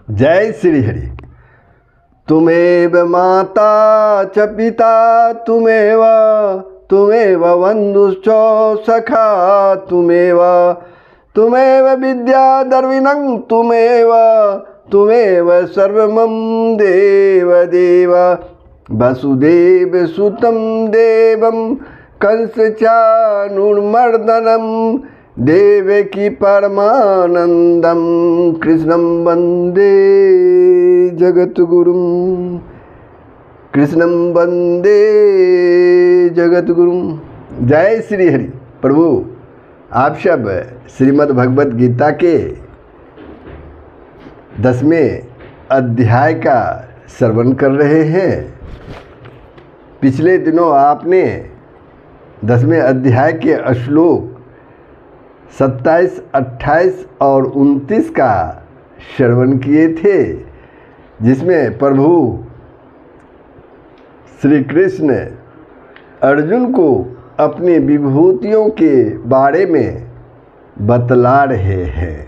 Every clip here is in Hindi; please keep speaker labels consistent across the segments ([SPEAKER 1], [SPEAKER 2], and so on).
[SPEAKER 1] जय श्री हरि। तुमेव माता च पिता तुमेव बन्धुश्च सखा तुमेव विद्या द्रविणं तुमेव सर्वमं देव वसुदेव सुतं देवं कंसचाणूरमर्दनं देवकी परमानंदम कृष्णं वंदे जगद्गुरुं जय श्री हरि। प्रभु आप सब श्रीमद् भगवत गीता के 10वें अध्याय का श्रवण कर रहे हैं। पिछले दिनों आपने 10वें अध्याय के श्लोक 27, 28 और 29 का श्रवण किए थे, जिसमें प्रभु श्री कृष्ण अर्जुन को अपनी विभूतियों के बारे में बतला रहे हैं।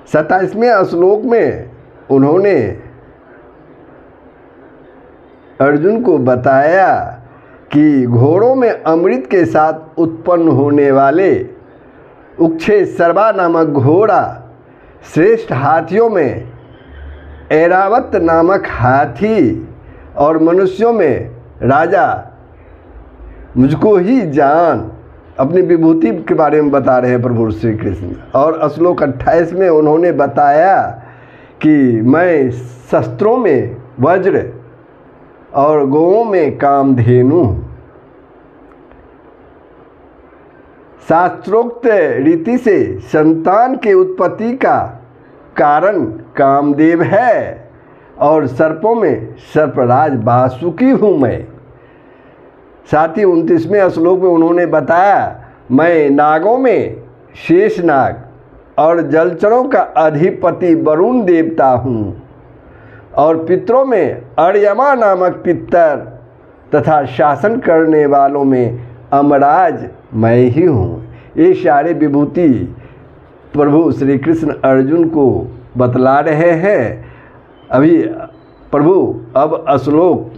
[SPEAKER 1] 27वें श्लोक में उन्होंने अर्जुन को बताया कि घोड़ों में अमृत के साथ उत्पन्न होने वाले उक्षे सर्वा नामक घोड़ा श्रेष्ठ हाथियों में ऐरावत नामक हाथी और मनुष्यों में राजा मुझको ही जान अपनी विभूति के बारे में बता रहे हैं प्रभु श्री कृष्ण। और श्लोक 28 में उन्होंने बताया कि मैं शस्त्रों में वज्र और गौओं में कामधेनु। शास्त्रोक्त रीति से संतान के उत्पत्ति का कारण कामदेव है और सर्पों में सर्पराज वासुकी हूँ मैं। साथ ही 29वें श्लोक में उन्होंने बताया मैं नागों में शेषनाग और जलचरों का अधिपति वरुण देवता हूँ और पितरों में अर्यमा नामक पितर तथा शासन करने वालों में अमराज मैं ही हूँ। ये सारे विभूति प्रभु श्री कृष्ण अर्जुन को बतला रहे हैं। अभी प्रभु अब श्लोक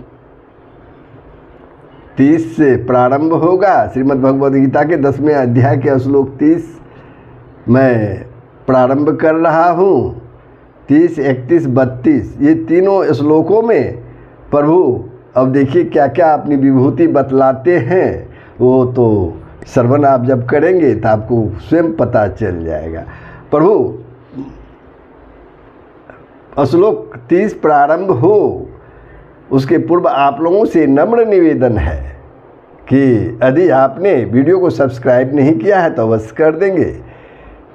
[SPEAKER 1] 30 से प्रारंभ होगा। श्रीमद् भगवद गीता के 10वें अध्याय के श्लोक 30 मैं प्रारंभ कर रहा हूँ। 30, 31, 32 ये तीनों श्लोकों में प्रभु अब देखिए क्या क्या अपनी विभूति बतलाते हैं। वो तो श्रवण आप जब करेंगे तो आपको स्वयं पता चल जाएगा। प्रभु श्लोक 30 प्रारंभ हो उसके पूर्व आप लोगों से नम्र निवेदन है कि यदि आपने वीडियो को सब्सक्राइब नहीं किया है तो अवश्य कर देंगे,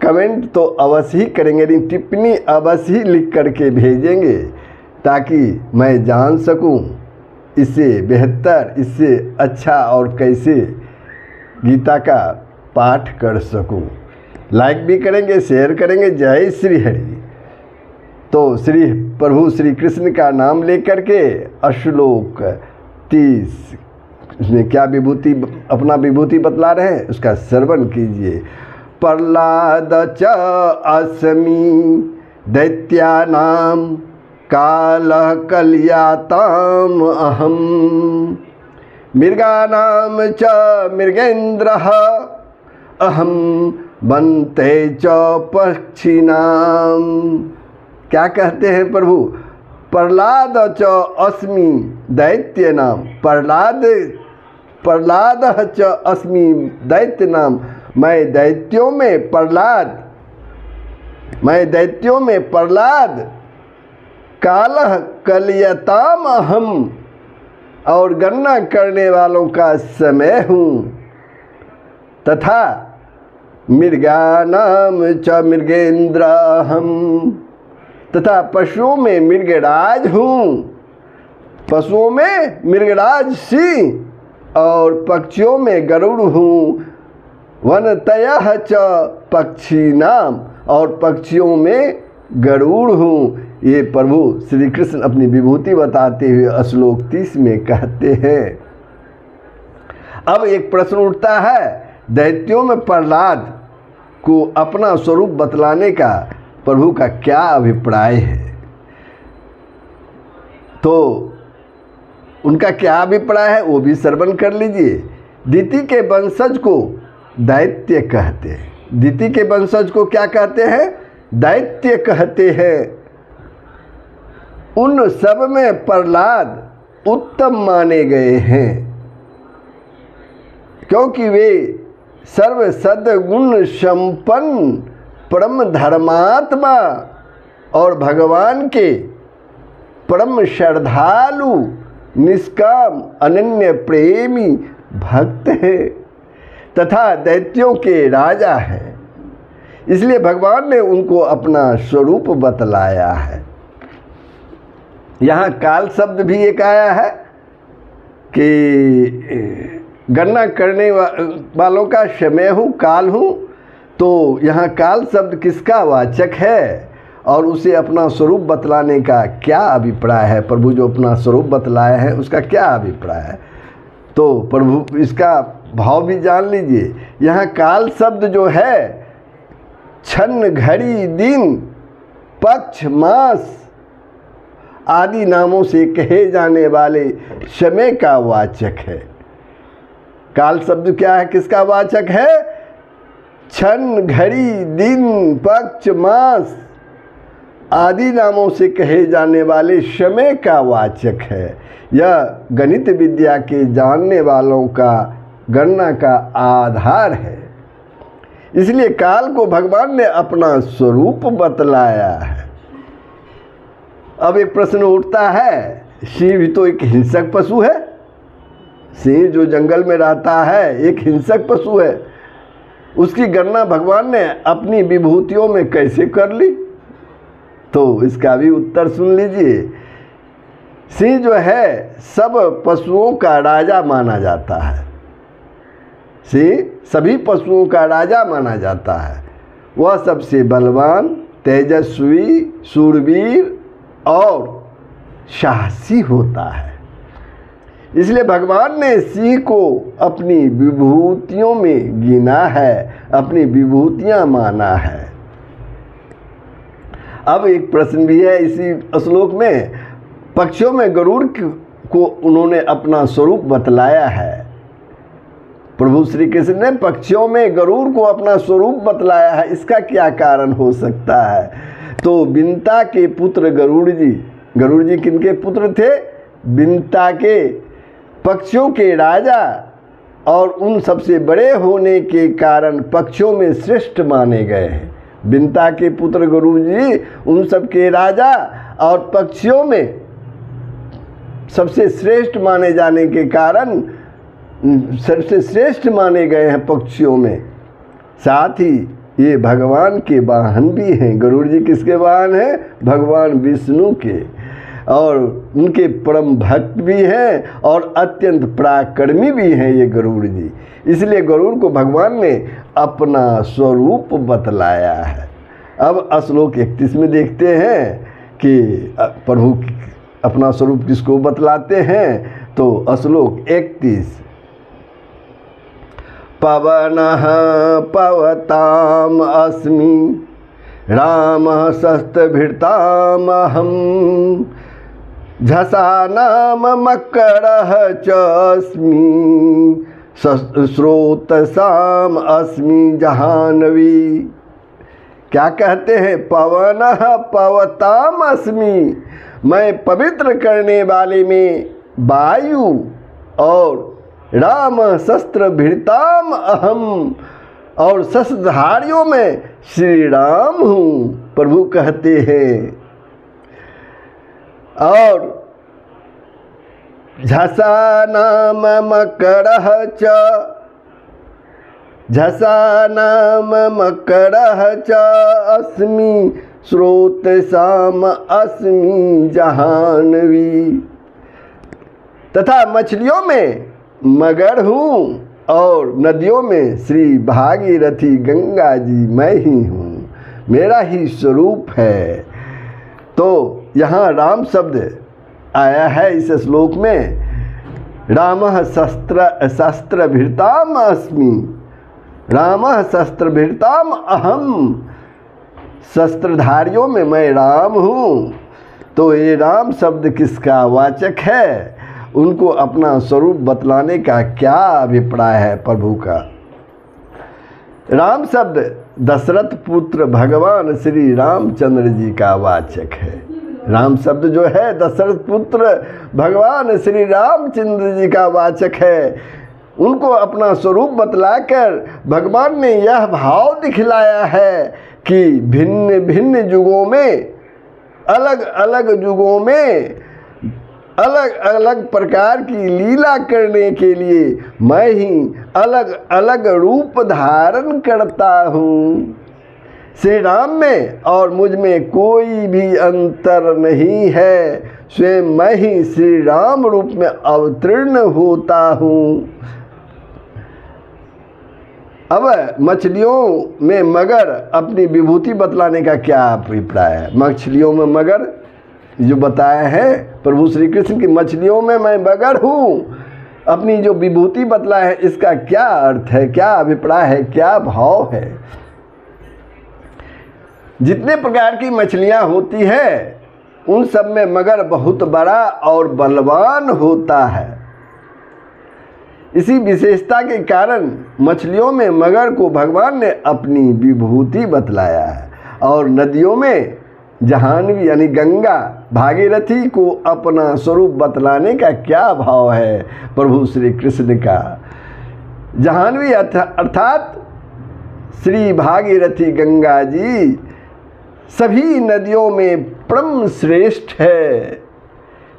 [SPEAKER 1] कमेंट तो अवश्य ही करेंगे, लेकिन टिप्पणी अवश्य ही लिख करके भेजेंगे ताकि मैं जान सकूं इससे बेहतर, इससे अच्छा और कैसे गीता का पाठ कर सकूं। लाइक भी करेंगे, शेयर करेंगे। जय श्री हरि। तो श्री प्रभु श्री कृष्ण का नाम लेकर के श्लोक 30 इसमें क्या विभूति अपना विभूति बतला रहे हैं उसका श्रवण कीजिए। प्रह्लाद च अस्मि दैत्यानां कालः कलयाताम् अहम् मृगानां च मृगेन्द्रः अहं बन्ते च पक्षिणां। क्या कहते हैं प्रभु? प्रह्लाद च अस्मि दैत्यानां, प्रह्लाद च अस्मि दैत्यानां, मैं दैत्यों में प्रह्लाद कालः कलयताम अहम, और गणना करने वालों का समय हूँ, तथा मृगानाम च मृगेन्द्र अहम, तथा पशुओं में मृगराज हूँ, पशुओं में मृगराज सिंह और पक्षियों में गरुड़ हूँ। वनतयः च पक्षिणाम, और पक्षियों में गरुड़ हूँ। ये प्रभु श्री कृष्ण अपनी विभूति बताते हुए श्लोक 30 में कहते हैं। अब एक प्रश्न उठता है, दैत्यों में प्रह्लाद को अपना स्वरूप बतलाने का प्रभु का क्या अभिप्राय है। तो उनका क्या अभिप्राय है वो भी श्रवण कर लीजिए। दिति के वंशज को दैत्य कहते हैं। दिति के वंशज को क्या कहते हैं? दैत्य कहते हैं। उन सब में प्रहलाद उत्तम माने गए हैं, क्योंकि वे सर्व सद्गुण संपन्न परम धर्मात्मा और भगवान के परम श्रद्धालु निष्काम अनन्य प्रेमी भक्त है तथा दैत्यों के राजा है। इसलिए भगवान ने उनको अपना स्वरूप बतलाया है। यहाँ काल शब्द भी एक आया है कि गणना करने वालों का समय हूँ, काल हूँ। तो यहाँ काल शब्द किसका वाचक है और उसे अपना स्वरूप बतलाने का क्या अभिप्राय है? प्रभु जो अपना स्वरूप बतलाए हैं उसका क्या अभिप्राय है? तो प्रभु इसका भाव भी जान लीजिए। यहाँ काल शब्द जो है क्षण, घड़ी, दिन, पक्ष, मास आदि नामों से कहे जाने वाले समय का वाचक है। काल शब्द क्या है, किसका वाचक है? क्षण, घड़ी, दिन, पक्ष, मास आदि नामों से कहे जाने वाले समय का वाचक है। यह गणित विद्या के जानने वालों का गणना का आधार है। इसलिए काल को भगवान ने अपना स्वरूप बतलाया है। अब एक प्रश्न उठता है, सिंह भी तो एक हिंसक पशु है। सिंह जो जंगल में रहता है एक हिंसक पशु है, उसकी गणना भगवान ने अपनी विभूतियों में कैसे कर ली? तो इसका भी उत्तर सुन लीजिए। सिंह जो है सब पशुओं का राजा माना जाता है। सिंह सभी पशुओं का राजा माना जाता है। वह सबसे बलवान, तेजस्वी, शूरवीर और साहसी होता है। इसलिए भगवान ने सिंह को अपनी विभूतियों में गिना है, अपनी विभूतियां माना है। अब एक प्रश्न भी है इसी श्लोक में। पक्षियों में गरुड़ को उन्होंने अपना स्वरूप बतलाया है। प्रभु श्री कृष्ण ने पक्षियों में गरुड़ को अपना स्वरूप बतलाया है। इसका क्या कारण हो सकता है? तो बिंता के पुत्र गरुड़ जी किनके पुत्र थे? बिंता के, पक्षियों के राजा, और उन सबसे बड़े होने के कारण पक्षियों में श्रेष्ठ माने गए हैं। बिंता के पुत्र गरुड़ जी उन सब के राजा और पक्षियों में सबसे श्रेष्ठ माने जाने के कारण सबसे श्रेष्ठ माने गए हैं पक्षियों में। साथ ही ये भगवान के वाहन भी हैं। गरुड़ जी किसके वाहन हैं? भगवान विष्णु के, और उनके परम भक्त भी हैं और अत्यंत पराक्रमी भी हैं ये गरुड़ जी। इसलिए गरुड़ को भगवान ने अपना स्वरूप बतलाया है। अब श्लोक 31 में देखते हैं कि प्रभु अपना स्वरूप किसको बतलाते हैं। तो श्लोक 31, पवनः पवताम अस्मि रामः शस्त्रभृतामहं झषानाम मकरः च अस्मि स्रोतसाम अस्मि जाह्नवी। क्या कहते हैं? पवनः पवताम अस्मि, मैं पवित्र करने वाले में वायु, और राम शस्त्र भृताम अहम, और शस्त्रधारियों में श्री राम हूँ, प्रभु कहते हैं। और झषानाम मकरः च, झषानाम मकरः च अस्मि स्रोतसाम अस्मि जाह्नवी। तथा मछलियों में मगर हूँ और नदियों में श्री भागीरथी गंगा जी मैं ही हूँ, मेरा ही स्वरूप है। तो यहाँ राम शब्द आया है इस श्लोक में। रामः शस्त्रभृताम अस्मि, रामः शस्त्रभृताम अहम। शस्त्रधारियों में मैं राम हूँ। तो ये राम शब्द किसका वाचक है? उनको अपना स्वरूप बतलाने का क्या अभिप्राय है प्रभु का? राम शब्द दशरथ पुत्र भगवान श्री रामचंद्र जी का वाचक है। राम शब्द जो है दशरथ पुत्र भगवान श्री रामचंद्र जी का वाचक है। उनको अपना स्वरूप बतलाकर भगवान ने यह भाव दिखलाया है कि भिन्न भिन्न युगों में, अलग अलग युगों में अलग अलग प्रकार की लीला करने के लिए मैं ही अलग अलग रूप धारण करता हूँ। श्री राम में और मुझ में कोई भी अंतर नहीं है। स्वयं मैं ही श्री राम रूप में अवतीर्ण होता हूँ। अब मछलियों में मगर अपनी विभूति बतलाने का क्या अभिप्राय है? मछलियों में मगर जो बताया है प्रभु श्री कृष्ण की, मछलियों में मैं मगर हूँ, अपनी जो विभूति बतलाया है, इसका क्या अर्थ है, क्या अभिप्राय है, क्या भाव है? जितने प्रकार की मछलियाँ होती है उन सब में मगर बहुत बड़ा और बलवान होता है। इसी विशेषता के कारण मछलियों में मगर को भगवान ने अपनी विभूति बतलाया है। और नदियों में जहानवी यानी गंगा भागीरथी को अपना स्वरूप बतलाने का क्या भाव है प्रभु श्री कृष्ण का? जहानवी अर्थात श्री भागीरथी गंगा जी सभी नदियों में परम श्रेष्ठ है।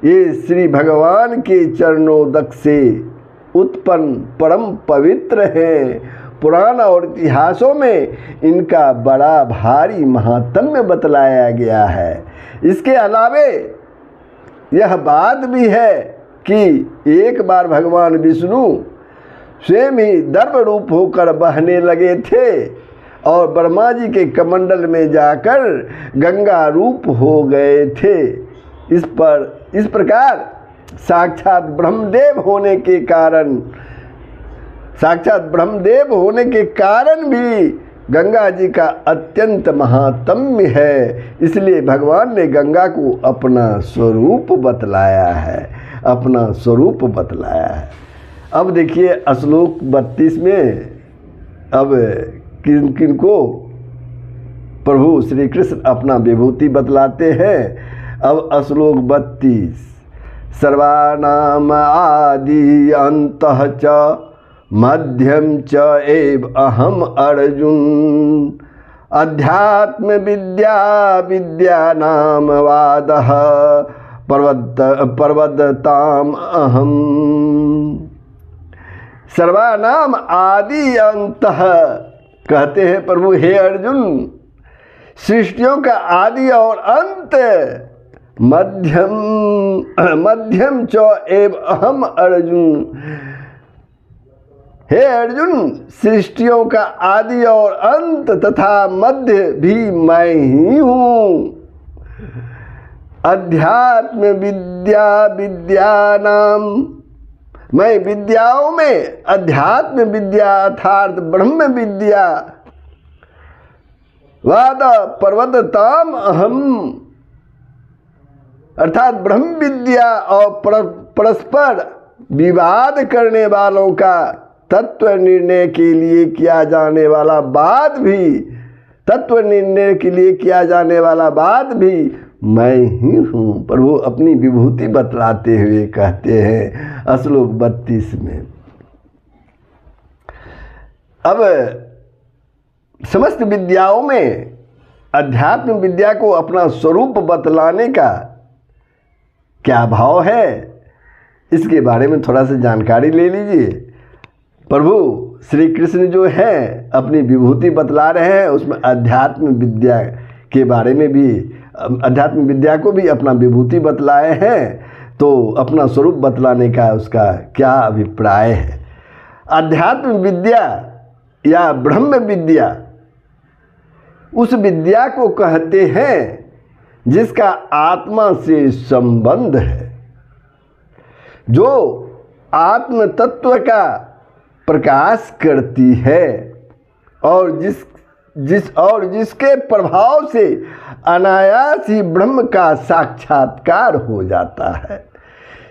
[SPEAKER 1] ये श्री भगवान के चरणोदक से उत्पन्न परम पवित्र है। पुराण और इतिहासों में इनका बड़ा भारी महात्म्य बतलाया गया है। इसके अलावे यह बात भी है कि एक बार भगवान विष्णु स्वयं ही दर्भ रूप होकर बहने लगे थे और ब्रह्मा जी के कमंडल में जाकर गंगा रूप हो गए थे। इस प्रकार साक्षात ब्रह्मदेव होने के कारण भी गंगा जी का अत्यंत महात्म्य है। इसलिए भगवान ने गंगा को अपना स्वरूप बतलाया है। अब देखिए श्लोक 32 में अब किन किन को प्रभु श्री कृष्ण अपना विभूति बतलाते हैं। अब श्लोक 32, सर्वानाम आदि अंतः च मध्यम च एव अहम अर्जुन, अध्यात्म विद्या विद्यानाम वादः प्रवदताम अहम। सर्वानाम आदि अंतः कहते हैं प्रभु, हे अर्जुन, सृष्टियों का आदि और अंत, मध्यम च एव अहम अर्जुन। हे अर्जुन, सृष्टियों का आदि और अंत तथा मध्य भी मैं ही हूँ। अध्यात्म विद्या विद्यानाम, मैं विद्याओं में अध्यात्म विद्या अर्थात ब्रह्म विद्या, वाद प्रवदताम अहम अर्थात ब्रह्म विद्या और परस्पर विवाद करने वालों का तत्व निर्णय के लिए किया जाने वाला बात भी मैं ही हूँ। प्रभु अपनी विभूति बतलाते हुए कहते हैं श्लोक 32 में। अब समस्त विद्याओं में अध्यात्म विद्या को अपना स्वरूप बतलाने का क्या भाव है, इसके बारे में थोड़ा सा जानकारी ले लीजिए। प्रभु श्री कृष्ण जो है अपनी विभूति बतला रहे हैं, उसमें अध्यात्म विद्या के बारे में भी, अध्यात्म विद्या को भी अपना विभूति बतलाए हैं। तो अपना स्वरूप बतलाने का उसका क्या अभिप्राय है? अध्यात्म विद्या या ब्रह्म विद्या उस विद्या को कहते हैं जिसका आत्मा से संबंध है, जो आत्म तत्व का प्रकाश करती है और जिसके प्रभाव से अनायास ही ब्रह्म का साक्षात्कार हो जाता है।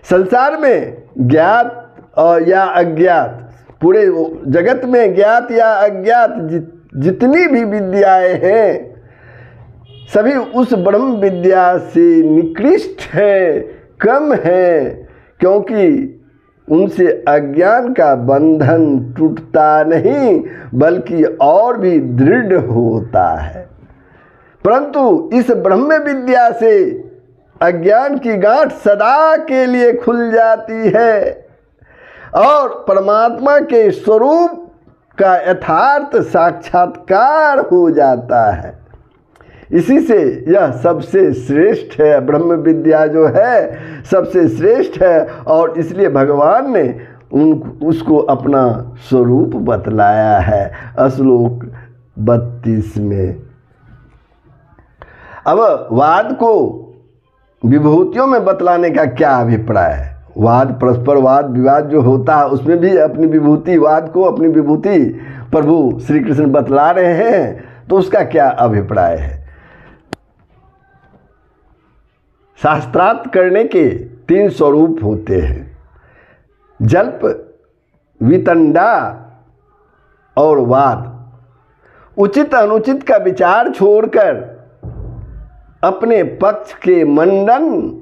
[SPEAKER 1] संसार में ज्ञात और या अज्ञात, पूरे जगत में ज्ञात या अज्ञात जितनी भी विद्याएं हैं सभी उस ब्रह्म विद्या से निकृष्ट है, कम है, क्योंकि उनसे अज्ञान का बंधन टूटता नहीं बल्कि और भी दृढ़ होता है। परंतु इस ब्रह्म विद्या से अज्ञान की गांठ सदा के लिए खुल जाती है और परमात्मा के स्वरूप का यथार्थ साक्षात्कार हो जाता है। इसी से यह सबसे श्रेष्ठ है, ब्रह्म विद्या जो है सबसे श्रेष्ठ है और इसलिए भगवान ने उसको अपना स्वरूप बतलाया है श्लोक 32 में। अब वाद को विभूतियों में बतलाने का क्या अभिप्राय है? वाद, परस्पर वाद विवाद जो होता है उसमें भी अपनी विभूति, वाद को अपनी विभूति प्रभु श्री कृष्ण बतला रहे हैं, तो उसका क्या अभिप्राय है? शास्त्रार्थ करने के 3 स्वरूप होते हैं, जल्प, वितंडा और वाद। उचित अनुचित का विचार छोड़कर अपने पक्ष के मंडन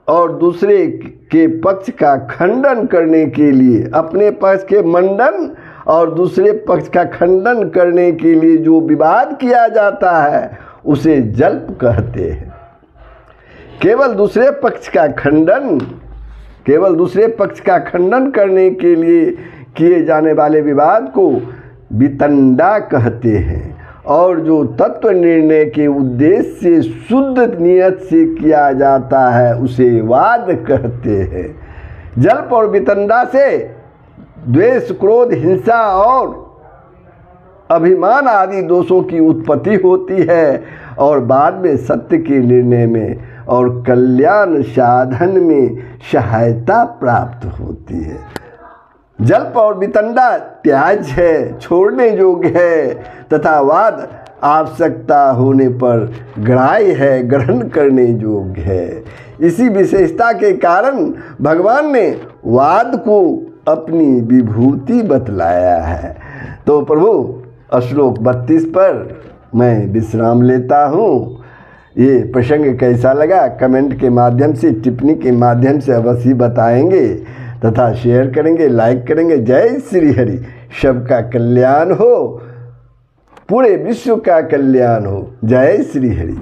[SPEAKER 1] और दूसरे के पक्ष का खंडन करने के लिए, अपने पक्ष के मंडन और दूसरे पक्ष का खंडन करने के लिए जो विवाद किया जाता है उसे जल्प कहते हैं। केवल दूसरे पक्ष का खंडन करने के लिए किए जाने वाले विवाद को वितंडा कहते हैं और जो तत्व निर्णय के उद्देश्य से शुद्ध नियत से किया जाता है उसे वाद कहते हैं। जल्प और वितंडा से द्वेष, क्रोध, हिंसा और अभिमान आदि दोषों की उत्पत्ति होती है और बाद में सत्य के निर्णय में और कल्याण साधन में सहायता प्राप्त होती है। जल्प और वितंडा त्याज्य है, छोड़ने योग्य है, तथा वाद आवश्यकता होने पर ग्राह्य है, ग्रहण करने योग्य है। इसी विशेषता के कारण भगवान ने वाद को अपनी विभूति बतलाया है। तो प्रभु श्लोक 32 पर मैं विश्राम लेता हूँ। ये प्रसंग कैसा लगा कमेंट के माध्यम से, टिप्पणी के माध्यम से अवश्य बताएंगे तथा शेयर करेंगे, लाइक करेंगे। जय श्री हरि। सबका कल्याण हो, पूरे विश्व का कल्याण हो। जय श्री हरि।